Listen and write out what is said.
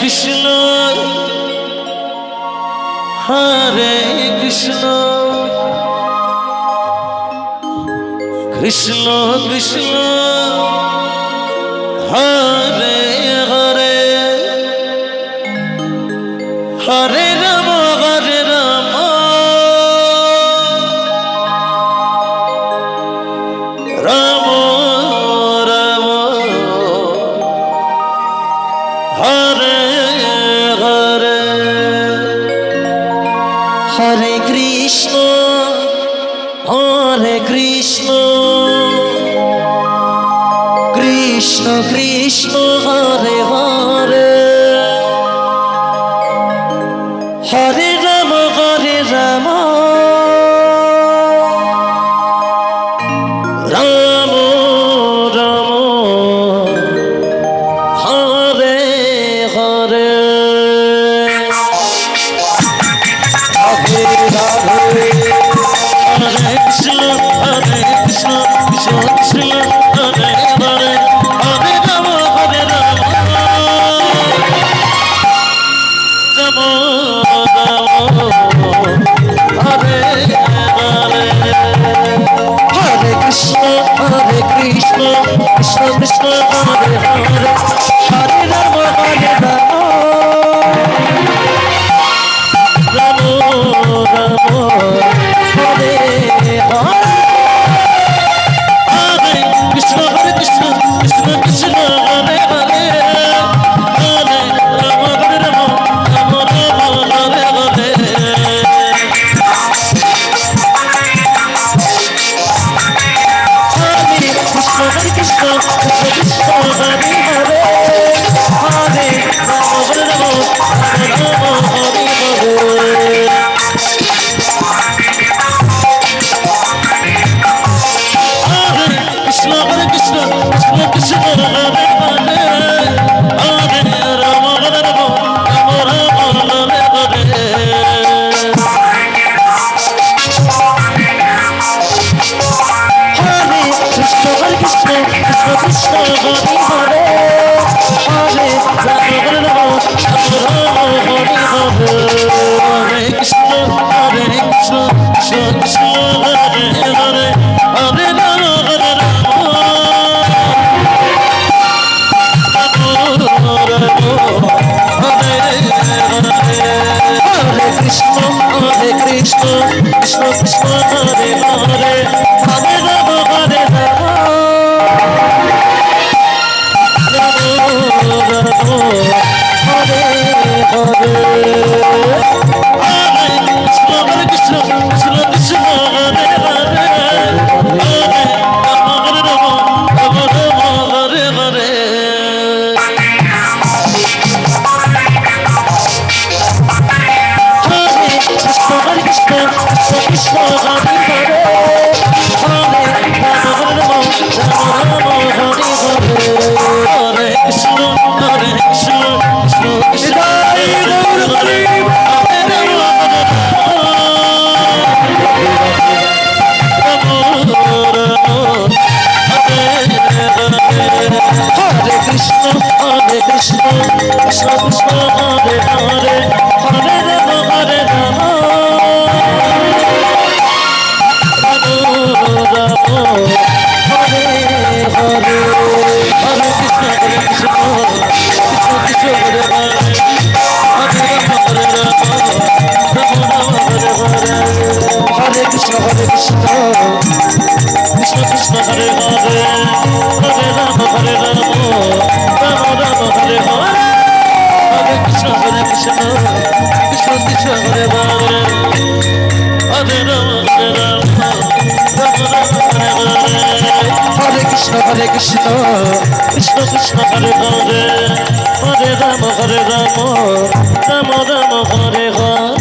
Krishna Hare Krishna Krishna Krishna Hare Hare Hare Ram Ram Ram Hare Hare Hare Krishna Krishna Krishna Hare Hare Hare Ram Ram Ram Hare Hare Radhe Radhe Hare Krishna Krishna Krishna Hare Hare Hare Ram Ram Ram Hare Hare Hare Krishna Krishna Krishna Hare Hare Hare Ram Ram Ram Hare Hare Hare Krishna Krishna Krishna Hare Hare Hare Ram Ram Hare Hare Hare Krishna, Krishna Hare Hare, Hare Rama, Hare Rama, Hare Hare. Hare Krishna, Krishna Krishna Hare Hare, Hare Rama, Hare Rama, Hare Hare. Krishna Krishna Krishna Hare Hare, Hare Rama, Hare Rama, Hare Hare. Hare Krishna Krishna Krishna Hare Hare, Hare Rama, Hare Rama, Hare Krishna Krishna Krishna Hare Hare, Hare Rama, Hare Rama, Hare Hare. Hare Krishna Krishna Hare Hare, Hare Rama, Hare Rama, Hare Hare. Hare Krishna Krishna Hare Hare, Hare Rama, Hare Rama, Hare Hare. Hare Krishna Krishna Krishna Hare Hare, Hare Rama, Hare Krishna Krishna Krishna Hare Hare, Hare Rama, Hare Rama, Hare Hare. Hare Krishna Krishna Krishna Hare Hare, Hare Rama, Hare Rama, Rama Hare Hare. Hare Krishna Krishna Krishna Hare Hare, Hare Rama, Hare Rama, Rama Hare Hare. Hare Krishna Krishna Krishna Hare Hare, Hare Rama, Hare Rama, Rama Hare Hare. Hare Krishna Krishna Krishna Hare Hare, Hare Rama, Hare Rama, Rama Hare Hare.